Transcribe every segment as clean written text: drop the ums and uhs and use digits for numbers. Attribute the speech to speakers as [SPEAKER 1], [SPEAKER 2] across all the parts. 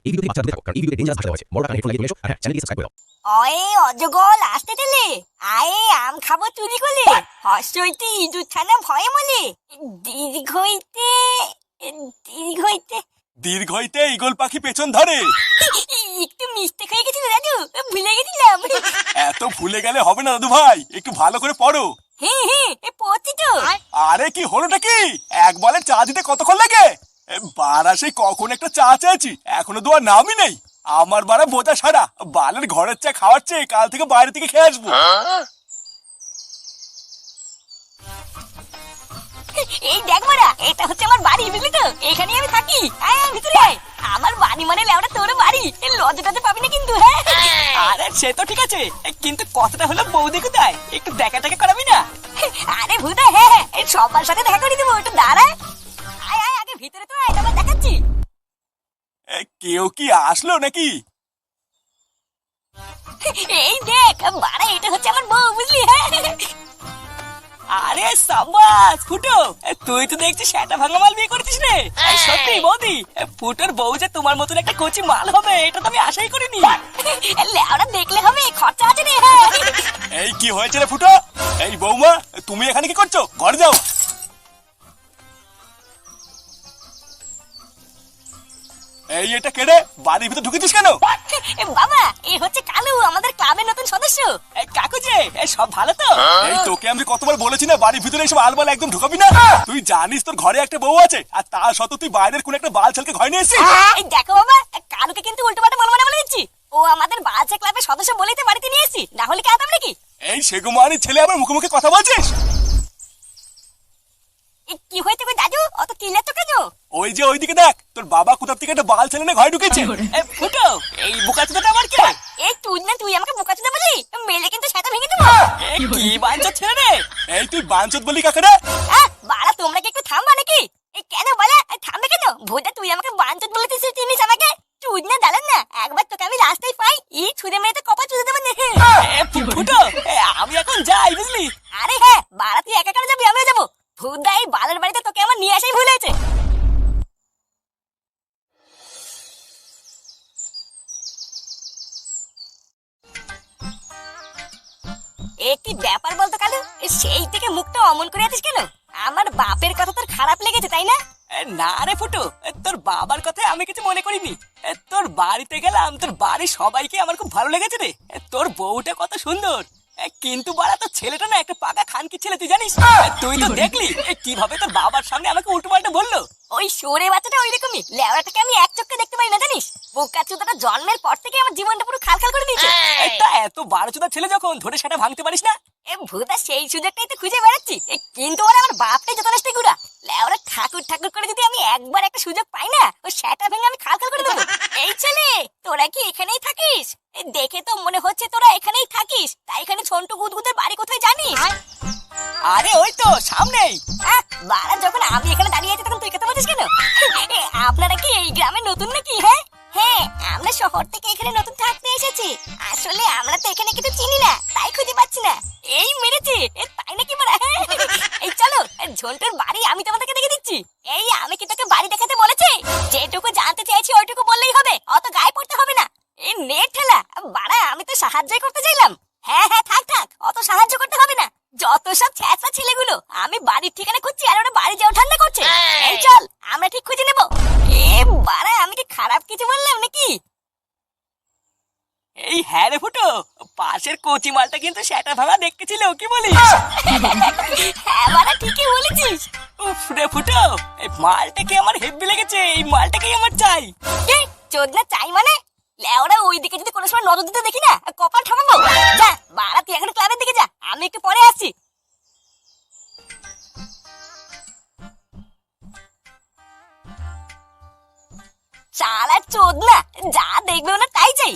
[SPEAKER 1] এই ভিডিওতে বাচ্চাদের দেখো, কারণ এই ভিডিওতে ডেঞ্জারাস ভাষা আছে। বড় কানে হেডফোন লাগিয়ে চলে এসো আর হ্যাঁ, চ্যানেলটি সাবস্ক্রাইব করে দাও।
[SPEAKER 2] অয়ে অজগল আসতে দিলে আয়ে আম খাবো চুরি করলে হর্ষইতে ইঁদুর ছানা ভয়ে মলে দীর্ঘ হইতে দীর্ঘ হইতে
[SPEAKER 3] দীর্ঘ হইতে ঈগল পাখি পেছন ধরে।
[SPEAKER 2] একটু মিস্টেক হয়ে গেছিল দাদু, ভুলে গেছিলাম।
[SPEAKER 3] এত ভুলে গেলে হবে না দাদু ভাই, একটু ভালো করে পড়ো।
[SPEAKER 2] হ্যাঁ হ্যাঁ পড়ছি তো।
[SPEAKER 3] আরে কি হলোটা কি, এক বলে চা দিতে কতক্ষণ লাগে? বারা সেই কখন একটা চা চেয়েছি, এখনো দেওয়ার নামই নেই। আমার বারা বোঝা সারা, বালের ঘরের চা খাওয়ার চেয়ে কাল থেকে বাইরে থেকে খেয়ে আসবো।
[SPEAKER 2] এই দেখ মারা, এটা হচ্ছে আমার বাড়ি, বুঝলি তো? এখানেই আমি থাকি। আয় ভিতরে আয়। আমার বাড়ি মানে লেওড়া তোর বাড়ি, লজ্জা টজ্জা পাবি না কিন্তু। হ্যাঁ
[SPEAKER 4] আরে সে তো ঠিক আছে, কিন্তু কথাটা হলো বৌদি কোথায়, একটু দেখা টাকা করাবি না?
[SPEAKER 2] আরে ভুদা, হ্যাঁ হ্যাঁ এই সবার সাথে দেখা করে দেবো, একটু দাঁড়া। আয় আয় আগে ভিতরে তো আয়, তারপর দেখাচ্ছি।
[SPEAKER 3] কেউ কি আসলো নাকি?
[SPEAKER 2] এই দেখ বাড়া, এটা হচ্ছে আমার বউ, বুঝলি? হ্যাঁ
[SPEAKER 4] আরে সাবাস ফুটো, তুই তো দেখছি সেটা ভাঙা মাল বিয়ে করেছিস রে। সত্যি বৌদি, ফুটোর বউ যে তোমার মতন একটা কচি মাল হবে এটা তো আমি আশাই করিনি।
[SPEAKER 2] লেওড়া দেখলে হবে, খরচা আছে রে। হ্যাঁ
[SPEAKER 3] এই কি হয়েছে রে ফুটো? এই বৌমা, তুমি এখানে কি করছো? ঘরে যাও। এই এটা কেড়ে বাড়ির ভিতর ঢুকেছিস কেন?
[SPEAKER 2] বাবা, এ হচ্ছে কালু, আমাদের ক্লাবের নতুন সদস্য।
[SPEAKER 4] কাকু যে সব ভালো তো?
[SPEAKER 3] এই তোকে আমি কতবার বলেছি না বাড়ির ভিতরে এসব আলবাল একদম ঢুকাবি না। তুই জানিস তোর ঘরে একটা বউ আছে, আর তা সত্ত্বেও তুই বাইরের কোন একটা বাল ছেলেকে ঘরে নিয়ে এসেছিস।
[SPEAKER 2] এই দেখো বাবা, কালুকে কিন্তু উল্টো পাল্টা বলবো না বলে দিচ্ছি। ও আমাদের বাচ্চা ক্লাবের সদস্য বলেই তো বাড়িতে নিয়ে এসেছি, না হলে কে আতাম নাকি?
[SPEAKER 3] এই সেগুমানি ছেলে আবার মুখে মুখে কথা বলছিস।
[SPEAKER 2] কি হয়েছে গো দাদু, অত চিল্লাচ্ছ কেন?
[SPEAKER 3] ওই যে ওইদিকে দেখ, তোর বাবা কোথা থেকে একটা বাল ছেলে নিয়ে ঘরে ঢুকেছে।
[SPEAKER 4] ফুটো, এই বুকাচোদাটা আমার কে?
[SPEAKER 2] এই তুই না, তুই আমাকে বোকাচোদা বললি, মেলে কিন্তু সেটা ভেঙে দেবো।
[SPEAKER 4] কি বাঞ্চা ছেলে রে?
[SPEAKER 3] এই তুই বাঞ্চত বলি কাকে রে?
[SPEAKER 2] বাড়া তোমরা কি একটু থামবা নাকি? এই কেন বলে থামবে কেন? ভোটা তুই আমাকে বাঞ্চত বলেছিস, চিনিস আমাকে? তুই না দাঁড়ান না, একবার তোকে আমি রাস্তায় পাই, এই ছুঁড়ে মেরে তো কপা চুদে দেবেন।
[SPEAKER 4] ফুটো, আমি এখন যাই, বুঝলি?
[SPEAKER 2] আরে হ্যাঁ বাড়া, তুই একা কেন যাবি? আমিও যাবো। ভুদা, এই বালের বাড়িতে তোকে আমার নিয়ে আসাই ভুল হয়েছে। একটি ব্যাপার বলতো কালু, সেই থেকে মুখটা অমন করে আছিস কেন? আমার বাপের কথা তোর খারাপ লেগেছে তাই না?
[SPEAKER 4] না রে ফুটো, তোর বাবার কথায় আমি কিছু মনে করিনি। তোর বাড়িতে গেলাম, তোর বাড়ির সবাইকে আমার খুব ভালো লেগেছে রে। তোর বউটা কত সুন্দর, কিন্তু বাড়া তোর ছেলেটা না একটা পাকা খানকি ছেলে, তুই জানিস? তুই তো দেখলি কিভাবে তোর বাবার সামনে আমাকে উল্টো পাল্টা বললো।
[SPEAKER 2] ওই সরে বাচ্চাটা ওই রকমই, লেওড়াটাকে আমি এক চোখে দেখতে পাই না জানিস? বোকা চোদাটা জন্মের পর থেকে আমার জীবনটা পুরো খালখাল করে দিয়েছে।
[SPEAKER 4] তা এত বারো চোদা ছেলে যখন, ধরে সেটা ভাঙতে পারিস না?
[SPEAKER 2] ভূতা সেই সুযোগটাই তো খুঁজে বেড়াচ্ছি, কিন্তু ওরা আমার বাপটাই যত নষ্ট গুড়া। লেওড়া ঠাকুর ঠাকুর করে যদি আমি একবার একটা সুযোগ পাই না, ও সেটা ভেঙে আমি খালখাল করে দেবো। এই ছেলে, তোরা কি এখানেই থাকিস? দেখে তো মনে হচ্ছে তোরা এখানেই থাকিস, তাই এখানে ছোট্ট গুদগুদের বাড়ি কোথায় জানিস?
[SPEAKER 4] আরে ওই তো সামনেই।
[SPEAKER 2] বারা, যখন আমি এখানে দাঁড়িয়ে আছি তখন তুই কথা বলছিস কেন? আপনারা কি এই গ্রামে নতুন নাকি? হ্যাঁ হ্যাঁ, আমরা শহর থেকে এখানে নতুন থাকতে এসেছি। আসলে আমরা তো এখানে কিছু চিনি না, তাই খুঁজে পাচ্ছি না। এই মেরেছে, তাই নাকি মারা? এই চলো, ঝন্টুর বাড়ি আমি তোমাদেরকে দেখে দিচ্ছি। এই আমি কি তোকে বাড়ি দেখাতে বলেছি? যেটুকু জানতে চাইছি ওইটুকু বললেই হবে, অত গায়ে পড়তে হবে না। এই নেট ঠেলা বাড়া, আমি তো সাহায্যই করতে চাইলাম। হ্যাঁ হ্যাঁ থাক থাক, অত সাহায্য করতে হবে না। যত সব ছ্যাঁচড়া ছেলেগুলো, আমি বাড়ির ঠিকানা খুঁজছি আর ওরা বাড়ি যাওয়া ঠান্ডা করছে। এই চল, আমরা ঠিক খুঁজে নেবো। এ বাড়া, আমি কি খারাপ কিছু বললাম নাকি?
[SPEAKER 4] এই হ্যাঁ রে ফুটো, পাশের কচি মালটা কিন্তু সেটা ভাঙা দেখতেছিল, কি বলিস?
[SPEAKER 2] হ্যাঁ বাড়া, ঠিকই বলেছিস।
[SPEAKER 4] উফ রে ফুটো, এই মালটাকে আমার হেব্বি লেগেছে, এই মালটাকেই আমার চাই।
[SPEAKER 2] চোদনা চাই মানে? লেওরা ওইদিকে যদি কোনো সময় নজর দিতে দেখি না, কপাল ঠামাবো। যা বাড়া, তুই এখন ক্লাবের দিকে যা, আমি একটু পরে আসছি। চালা চোদনা, যা দেখবে না তাই চাই।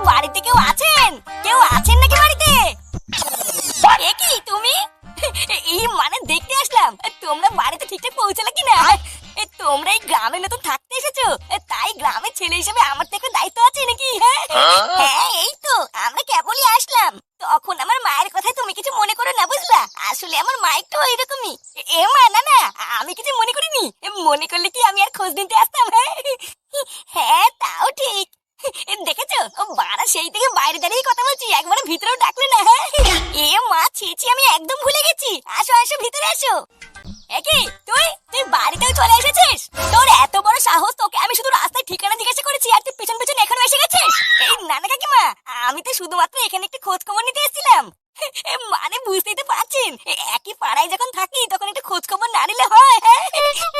[SPEAKER 2] বাড়িতে কেউ আছেন? কেউ আছেন নাকি বাড়িতে? এ কি তুমি? এই মানে দেখতে আসলাম, তোমরা বাড়িতে ঠিকঠাক পৌঁছালে কিনা? তোমরা এই গ্রামে নতুন থাকতে এসেছো, তাই গ্রামের ছেলে হিসেবে আমার তো একটু দায়িত্ব আছে নাকি? হ্যাঁ হ্যাঁ, সেই থেকে বাইরে দাঁড়িয়ে কথা বলছি, একবারে ভিতরেও ডাকলে না। হ্যাঁ এ মা, ছিছি, আমি একদম ভুলে গেছি। আসো আসো, ভিতরে আসো। একি তুই তুই বাড়িতেও চলে এসেছিস? তোর এত বড় সাহস, তোকে আমি শুধু রাস্তায় ঠিকানা জিজ্ঞাসা করেছি আর তুই পেছন পেছন এখনো এসে গেছিস? এই নানা কাকিমা, আমি তো শুধুমাত্র এখানে একটু খোঁজ খবর নিতে এসেছিলাম। মানে বুঝতেই তো পারছেন, একই পাড়ায় যখন থাকি তখন একটু খোঁজ খবর না নিলে হয়? হ্যাঁ,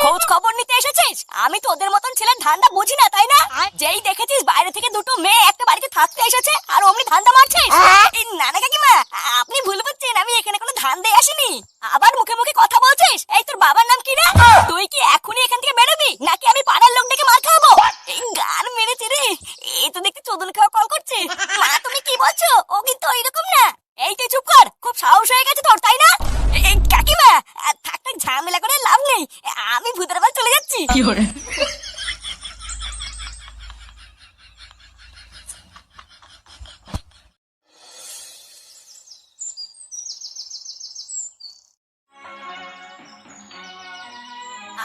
[SPEAKER 2] খোঁজ খবর নিতে এসেছিস? আমি তোদের মতন ছেলের ধান্দা বুঝি না, তাই না? যেই দেখেছিস বাইরে থেকে দুটো মেয়ে একটা বাড়িতে থাকতে এসেছে আর অমনি ধান্দা মারছিস? এই নানা কাকিমা, আপনি ভুল বুঝছেন, আমি এখানে কোনো ধান্দায় আসিনি। আবার মুখে মুখে কথা বলছিস। এই তোর বাবার নাম কি রে? তুই কি এখনই এখান থেকে বেরোবি নাকি আমি পাড়ার লোক ডেকে মার খাবো? এই গান মেরেছে রে, এই তো দেখতে চোদন খাওয়া কল করছে। মা তুমি কি বলছো? ও কিন্তু ওইরকম না। এই তুই চুপ কর, খুব সাহস হয়ে গেছে তোর, তাই না? এই কাকিমা, থাক থাক, ঝামেলা করে লাভ নেই, আমি ভূতের বাড়ি চলে যাচ্ছি।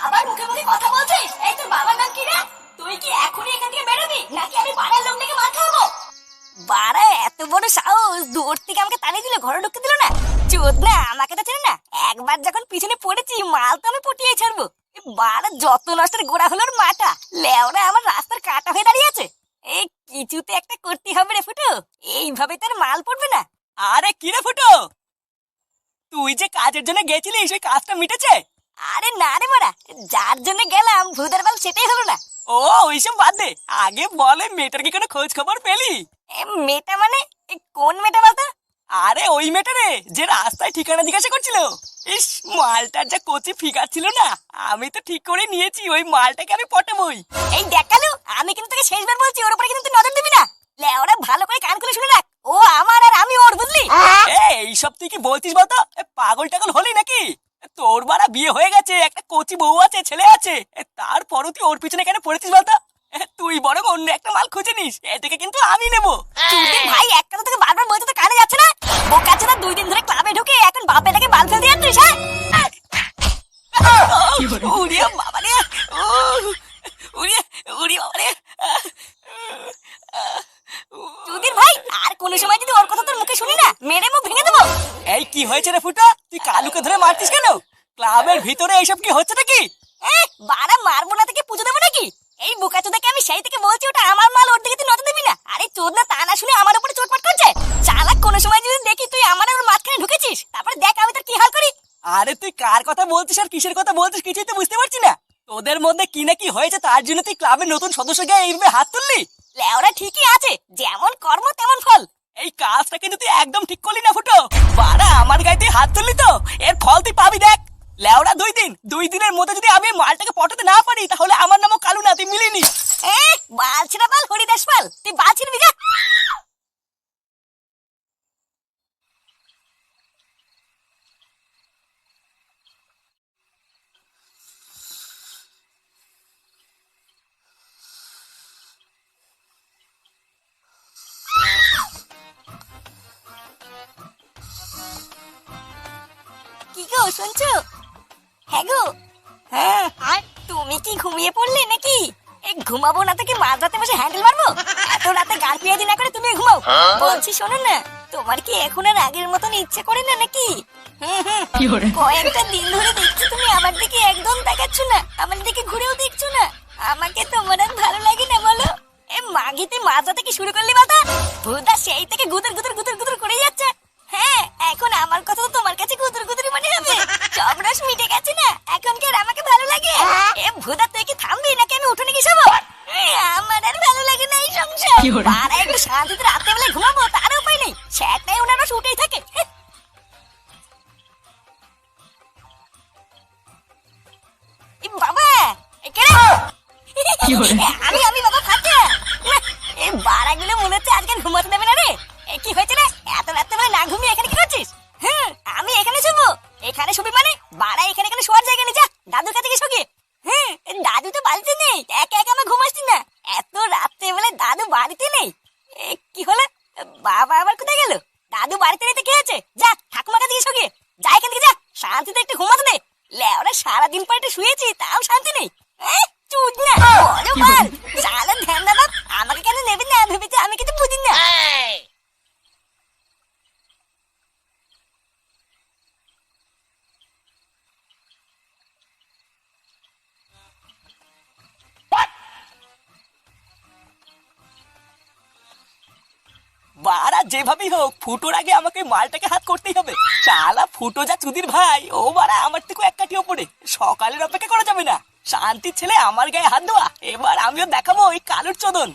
[SPEAKER 2] আবার মুখে মুখে কথা বলছিস। এই তোর বাবার নাম কি রে? তুই কি এখনই এখান থেকে বেরোবি নাকি আমি পাড়ার লোক ডেকে মার খাবো? বাড়া এত বড় সাহস, দূর থেকে আমাকে তাড়িয়ে দিল, ঘরে ঢুকতে দিল না। চোদ না, আমাকে তো চেনে না। একবার যখন পিছনে পড়েছি, মাল তো আমি পটিয়ে ছাড়বো। বাড়া যত নষ্টের গোড়া হলো ওর মাটা, লেওরা আমার রাস্তার কাটা হয়ে দাঁড়িয়ে আছে। এই কিছুতে একটা করতে হবে রে ফুটো, এইভাবে তোর মাল পড়বে না।
[SPEAKER 4] আরে কি রে ফুটো, তুই যে কাজের জন্য গেছিলিস ওই কাজটা মিটেছে?
[SPEAKER 2] আরে না রে মারা, যার জন্য গেলাম ভূতের বাল সেটাই হলো না।
[SPEAKER 4] ও ওইসব বাদ দে, আগে বলে মেয়েটার কি কোনো খোঁজ খবর পেলি?
[SPEAKER 2] মেয়েটা মানে কোন মেয়েটা বলতো?
[SPEAKER 4] আরে ওই মেয়েটা রে, যে রাস্তায় ঠিকানা জিজ্ঞাসা করছিল। ইস, মালটার যা কচি ফিগার ছিল না, আমি তো ঠিক করে নিয়েছি ওই মালটাকে আমি পটাবই।
[SPEAKER 2] এই দেখালু, আমি কিন্তু তোকে শেষবার বলছি, ওর উপরে কিন্তু তুই নজর দিবি না। লেওরা ভালো করে কান খুলে শুনে রাখ, ও আমার আর আমি ওর, বুঝলি?
[SPEAKER 4] এইসব তুই কি বলছিস বলতো? পাগল টাগল হলি নাকি? তোর বাড়া বিয়ে হয়ে গেছে, একটা কচি বউ আছে, ছেলে আছে, তারপরও তুই ওর পিছনে কেন পড়েছিস বলতো? তুই বরং অন্য একটা মাল খুঁজে নিস, এটাকে কিন্তু আমি নেবো।
[SPEAKER 2] ভাই এক কথা তোকে বারবার বলতে তো কানে যাচ্ছে না? বোকা চোদা, 2 দিন ধরে ক্লাবে ঢুকে এখন বাপেটাকে বাল ফেল দিয়ে আনছিস? হ্যাঁ
[SPEAKER 4] উড়িয়া বাবা রে, উড়িয়া উড়িয়া বাবা রে।
[SPEAKER 2] চুদির ভাই, আর কোন সময় যদি ওর কথা তোর মুখে শুনি না, মেরে মুখ ভেঙে দেবো।
[SPEAKER 4] এই কি হয়েছে রে ফুটা, তুই কালুকে ধরে মারছিস কেন? ক্লাবের ভিতরে এইসব কি হচ্ছে নাকি?
[SPEAKER 2] বাড়া মারবো না থেকে পুজো দেবো নাকি? এই বোকা চোদাকে আমি সেই থেকে বলছি ওটা আমার মাল, ওর দিকে তুই নজর দিবি না। আরে চোদ না, তা না শুনে আমার উপরে চোটপাট করছে। চালাক, কোন সময় যদি দেখি তুই আমার ওর মাঝখানে ঢুকেছিস, তারপরে দেখ আমি তোর কি হাল করি।
[SPEAKER 4] আরে তুই কার কথা বলছিস আর কিসের কথা বলছিস কিছুই তো বুঝতে পারছি না। তোদের মধ্যে কি না কি হয়েছে, তার জন্য তুই ক্লাবের নতুন সদস্য গিয়ে এইভাবে হাত তুললি?
[SPEAKER 2] লেওরা ঠিকই আছে, যেমন কর্ম তেমন ফল।
[SPEAKER 4] এই কাজটা কিন্তু তুই একদম ঠিক করলি না ফুটো। বাড়া আমার গায়ে তুই হাত তুললি তো, এর ফল তুই পাবি দেখ। লেওরা 2 দিনের মধ্যে যদি আমি মালটাকে পটাতে না পারি, তাহলে আমার নামও কালু না, তুই মিলিনি।
[SPEAKER 2] বালছি না বাল, হরিদাস পাল, তুই বালছি না। কি গো শুনছো? হ্যাঁ গো। হ্যাঁ, তুমি কি ঘুমিয়ে পড়লে নাকি? ঘুমাবো না তো কি মাঝরাতে বসে হ্যান্ডেল মারবো? এত রাতে গাল পেঁয়াজি না করে তুমি ঘুমাও। বলছি শোনো না, তোমার কি এখন আর আগের মতন ইচ্ছে করে না নাকি? কয়েকটা দিন ধরে দেখছি তুমি আমার দিকে একদম তাকাচ্ছ না, আমার দিকে ঘুরেও দেখছো না। আমাকে তোমার আর ভালো লাগে না বলো? মাগিতে মাঝরাতে কি শুরু করলি বাতা? ভুদা সেই থেকে গুদর গুদর গুদর গুদর করে যাচ্ছে। হ্যাঁ, এখন আমার কথা তো তোমার কাছে গুদর গুদর মনে হবে। সব রস মিটে গেছে না, এখন কি আর আমাকে ভালো লাগে? ভুদা তুই কি থামবি নাকি আমি উঠোনে কি সব? আমার আর ভালো লাগে না এই সংসার। আর একটু শান্তিতে রাতে বেলা ঘুমাবো, তার উপায় নেই। সেটাই ওনার রস উঠেই থাকে। বাবা আমি বাবা ফাঁকা। এই বাড়াগুলো মনে হচ্ছে আজকে ঘুমাতে দেবে না রে। কি হয়েছে রে, এত রাত্রে বেলা না ঘুমিয়ে এখানে কি করছিস? হ্যাঁ, আমি এখানে শুবো? এখানে শুবি মানে? বাড়া এখানে এখানে শোয়ার জায়গা নেই, যা দাদুর কাছে গিয়ে শুবি। হ্যাঁ, দাদু তো বাড়িতে নেই, একা একা আমি ঘুমাচ্ছি না। এত রাত্রে বেলা দাদু বাড়িতে নেই? কি হলো, বাবা আবার কোথায় গেল? দাদু বাড়িতে নেই তো কি আছে? যা ঠাকুমার কাছে গিয়ে শুয়ে যা, এখান থেকে যা, শান্তিতে একটু ঘুমাতে দে। লেওরা সারাদিন পর একটু শুয়েছি, তাও শান্তি নেই। চুদ না বলো বল, সারা ধ্যান দাদা আমাকে কেন নেবেন না ভেবেছি, আমি কিছু বুঝি না।
[SPEAKER 4] বাড়া যেভাবেই হোক ফুটোর আগে আমাকে ওই মালটাকে হাত করতেই হবে। শালা ফুটো যা চুদির ভাই, ও বাড়া আমার থেকে এক কাঠি ওপরে। সকালের অপেক্ষা করা যাবে না। শান্তির ছেলে আমার গায়ে হাত দেওয়া, এবার আমিও দেখাবো ওই কালুর চোদন।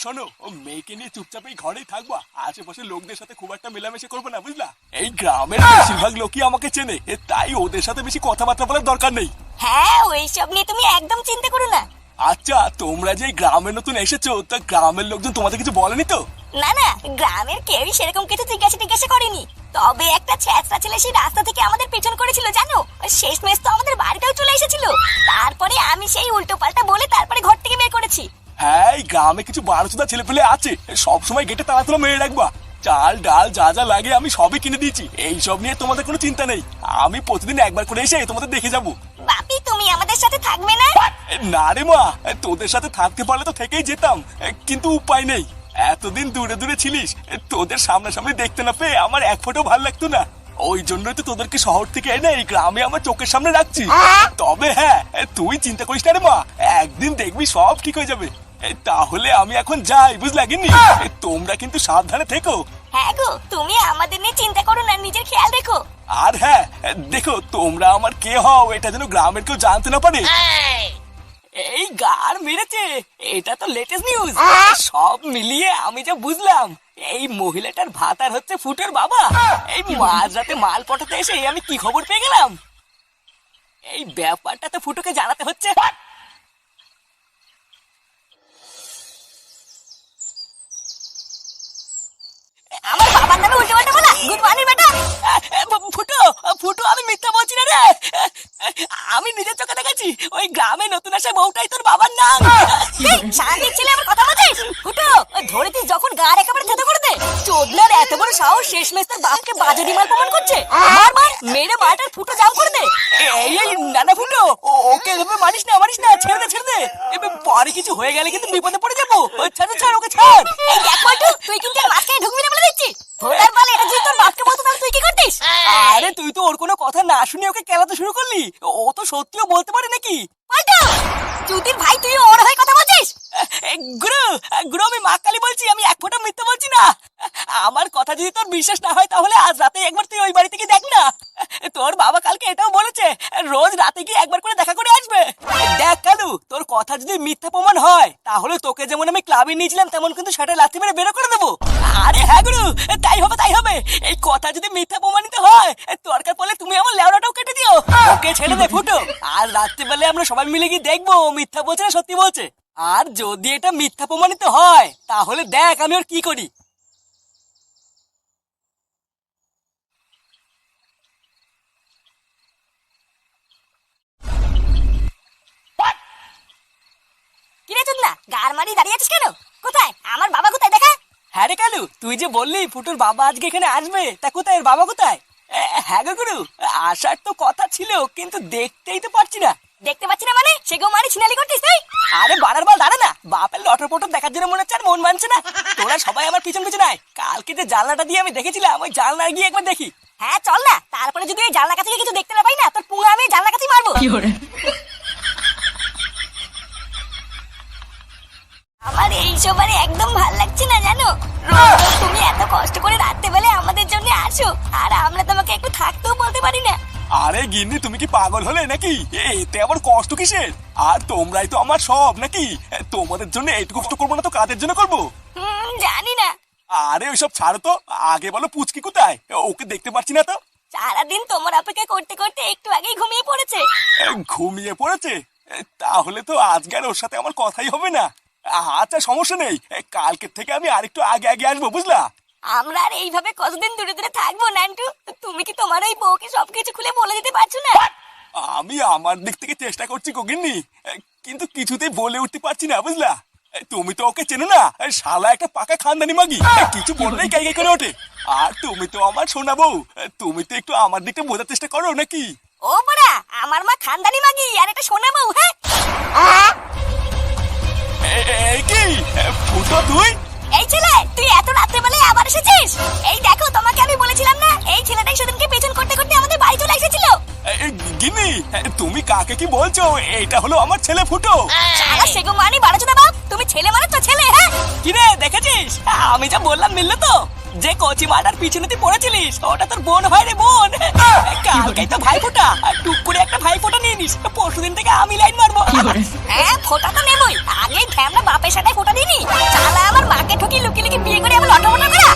[SPEAKER 3] শোনো, ও মেয়েকে নিয়ে চুপচাপ এই ঘরেই থাকবা, আশেপাশে লোকদের সাথে খুব একটা মেলামেশা করবে না, বুঝলা? এই গ্রামের বেশিরভাগ লোকই আমাকে চেনে, তাই ওদের সাথে বেশি কথাবার্তা বলার দরকার নেই।
[SPEAKER 2] হ্যাঁ, ওইসব নিয়ে তুমি একদম চিন্তা করো না।
[SPEAKER 3] আচ্ছা, তোমরা যে গ্রামে নতুন এসেছো, তা গ্রামের লোকজন তোমাদের কিছু বলেনি তো?
[SPEAKER 2] না না, গ্রামের কেউই সেরকম কিছু জিজ্ঞাসা করেনি। তবে একটা ছেঁচড়া ছেলে সেই রাস্তা থেকে আমাদের পেছন করেছিল জানো। শেষমেশ তো আমাদের বাড়িটাও চলে এসেছিল। তারপরে আমি সেই উল্টো পাল্টা বলে তারপরে ঘর থেকে বের করেছি।
[SPEAKER 3] হ্যাঁ, এই গ্রামে কিছু বারোচোদা ছেলে পেলে আছে, সবসময় গেটে তাড়া তোলা মেরে রাখবা। চাল ডাল যা যা লাগে আমি সবই কিনে দিয়েছি, এইসব নিয়ে তোমাদের কোনো চিন্তা নেই। আমি প্রতিদিন একবার করে এসে তোমাদের দেখে যাবো।
[SPEAKER 2] বাপি, তুমি আমাদের সাথে থাকবে না?
[SPEAKER 3] না রে মা, তোদের সাথে থাকতে পারলে তো থেকেই যেতাম, কিন্তু উপায় নেই। এতদিন দূরে দূরে ছিলিস, তোদের সামনাসামনি দেখতে না পেয়ে আমার এক ফোঁটাও ভালো লাগতো না। ওই জন্যই তো তোদেরকে শহর থেকে এনে এই গ্রামে আমার চোখের সামনে রাখছি। তবে হ্যাঁ, তুই চিন্তা করিস না রে মা, একদিন দেখবি সব ঠিক হয়ে যাবে। তাহলে আমি এখন যাই, বুঝলা গিন্নি? তোমরা কিন্তু সাবধানে থেকো।
[SPEAKER 2] হ্যাঁ গো, তুমি আমাদের নিয়ে চিন্তা করো না, নিজের খেয়াল রেখো।
[SPEAKER 3] আর হ্যাঁ দেখো, তোমরা আমার কে হও এটা যেন গ্রামের কেউ জানতে না পারে।
[SPEAKER 4] এই গার মেরেছে, এটা তো লেটেস্ট নিউজ। সব মিলিয়ে আমি যা বুঝলাম, এই মহিলাটার ভাতার হচ্ছে ফুটোর বাবা। এই মাঝরাতে মাল পটাতে এসে আমি কি খবর পেয়ে গেলাম। এই ব্যাপারটা তো ফুটোকে জানাতে হচ্ছে।
[SPEAKER 2] আমার বাবার নামে উল্টো পাল্টা বলা, গুড মর্নিং বেটা।
[SPEAKER 4] ফুটো ফুটো, আমি মিথ্যা বলছি না রে। আমি নিজের চোখে দেখেছি, ওই গ্রামে নতুন আসা বউটাই তোর বাবার নাম।
[SPEAKER 2] শান্তির ছেলে আমার কথা বলছিস? ফুটো, ধরেছিস যখন গার একেবারে থেতো করে দে। চোদনার এত বড় সাহস, শেষমেশ তার বাপকে বাজে ডিমার প্রমাণ করছে। মার মার, মেরে মাটার ফুটো জাম করে দে।
[SPEAKER 4] এই নানা ফুটো, ওকে এভাবে মারিস না, ছেড়ে দে। এবার পরে কিছু হয়ে গেলে কিন্তু বিপদে পড়ে যাবো। ছাড় ওকে ছাড়।
[SPEAKER 2] এই দেখ পল্টু, তুই কিন্তু মাঝখানে ঢুকবি না বলে দিচ্ছি। ভোটার বলে এটা যদি তোর বাপকে বলতো তাহলে তুই কি করতিস?
[SPEAKER 4] আরে তুই তো ওর কোনো কথা না শুনে ওকে কেলাতে শুরু করলি। ও তো সত্যিও বলতে পারে নাকি?
[SPEAKER 2] পল্টু, চুদির ভাই, তুই ওর হয়ে কথা বলছিস?
[SPEAKER 4] গুরু, আমি মা কালী বলছি, আমি এক ফোঁটা মিথ্যা বলছি না। আমার কথা যদি তোর বিশ্বাস না হয়, তাহলে আজ রাতে একবার তুই ওই বাড়ি থেকে দেখ না। তোর বাবা কালকে এটাও বলেছে, রোজ রাতে গিয়ে একবার করে দেখা করে আসবে। দেখ কালু, তোর কথা যদি মিথ্যা প্রমাণ হয়, তাহলে তোকে যেমন আমি ক্লাবে নিয়েছিলাম, তেমন কিন্তু সেটা লাথি মেরে বেরো করে দেবো। আরে হ্যাঁ গুরু, তাই হবে। এই কথা যদি মিথ্যা প্রমাণিত হয়, দরকার পড়লে তুমি আমার লেওড়াটাও কেটে দিও। ওকে ছেড়ে দে ফুটো, আর রাত্রিবেলায় আমরা সবাই মিলে গিয়ে দেখবো ও মিথ্যা বলছে না সত্যি বলছে। আর যদি এটা মিথ্যা প্রমাণিত হয়, তাহলে দেখ আমি ওর কি করি।
[SPEAKER 2] কিরে চোদনা, গার মারি দাঁড়িয়ে আছিস কেন? কোথায় আমার বাবা? কোথায় দেখা?
[SPEAKER 4] হ্যাঁ রে কালু, তুই যে বললি ফুটোর বাবা আজকে এখানে আসবে, তা কোথায় ওর বাবা কোথায়? হ্যাঁ গো গুরু, আসার তো কথা ছিল, কিন্তু দেখতেই তো পারছি না।
[SPEAKER 2] দেখতে পাচ্ছি না মানে? সেগো মারি ছিনালি করতিস তুই?
[SPEAKER 4] আরে বাড়ার বাল দাঁড়া না, বাপের লটর পটর দেখার জন্য মনে হচ্ছে আর মন মানছে না। তোরা সবাই আমার পিছন আয়। কালকে যে জানলাটা দিয়ে আমি দেখেছিলাম, ওই জানলায় গিয়ে একবার দেখি।
[SPEAKER 2] হ্যাঁ চল না, তারপরে যদি ওই জানলা কাছে কিছু দেখতে না পাই না, তোর পুরো আমি জানলা কাছেই মারবো। আমার এইসব আর একদম ভাল লাগছে না জানো। রোজ তুমি এত কষ্ট করে রাত্রে বেলা আমাদের জন্য আসো, আর আমরা তোমাকে একটু থাকতেও বলতে পারি না।
[SPEAKER 3] আরে গিন্নি, তুমি কি পাগল হলে নাকি? এতে আবার কষ্ট কিসের? আর তোমরাই তো আমার সব নাকি? তোমাদের জন্য এইটুকু কষ্ট করবো না তো কাদের জন্য করবো?
[SPEAKER 2] জানি না।
[SPEAKER 3] আরে ওইসব ছাড়ো তো, আগে বলো পুচকি কোথায়? ওকে দেখতে পাচ্ছি না তো।
[SPEAKER 2] সারাদিন তোমার অপেক্ষা করতে করতে একটু আগেই ঘুমিয়ে পড়েছে।
[SPEAKER 3] ঘুমিয়ে পড়েছে? তাহলে তো আজকে আর ওর সাথে আমার কথাই হবে না। আচ্ছা সমস্যা নেই, কালকের থেকে আমি আরেকটু আগে আসবো, বুঝলা?
[SPEAKER 2] আমরা আর এইভাবে কতদিন দূরে দূরে থাকবো নান্টু? তুমি কি তোমার ওই বউকে সবকিছু খুলে বলে দিতে পারছো না?
[SPEAKER 3] আমি আমার দিক থেকে চেষ্টা করছি গগিন্নি, কিন্তু কিছুতেই বলে উঠতে পারছি না, বুঝলা? তুমি তো ওকে চেনো না, শালা একটা পাকা খানদানি মাগি, কিছু বললেই গাই গাই করে ওঠে। আর তুমি তো আমার শোনা বউ, তুমি তো একটু আমার দিকটা বোঝার চেষ্টা করো নাকি?
[SPEAKER 2] ও বড়া, আমার মা খানদানি মাগি আর একটা সোনা বউ? হ্যাঁ
[SPEAKER 3] কি ফুটো তুই?
[SPEAKER 2] এই ছেলে, তুই এত রাত্রে বেলায় আবার এসেছিস? এই দেখো, তোমাকে আমি বলেছিলাম না এই ছেলেটাই সেদিনকে পেছন করতে করতে আমাদের বাড়ি চলে এসেছিল।
[SPEAKER 3] গিন্নি, তুমি কাকে কি বলছো? এটা হলো আমার ছেলে ফুটো।
[SPEAKER 2] শালা সেগো মানি বাড়াছো না বাপ, তুমি ছেলে মানে তো ছেলে। হ্যাঁ
[SPEAKER 4] কিরে দেখেছিস আমি যা বললাম মিললো তো? যে কচি মাটার পিছনে তুই পড়েছিলিস ওটা তোর বোন হয় রে বোন। কালকেই তো ভাই ফোটা, আর টুক করে একটা ভাই ফোটা নিয়ে নিস, পরশুদিন থেকে আমি লাইন মারবো।
[SPEAKER 2] হ্যাঁ ফোটা তো নেবই, আগে ঢ্যামনা বাপের সাথে ফোটা দিনি। শালা আমার মাকে ঠকি লুকিয়ে লুকিয়ে বিয়ে করে আমার লটমটা করা।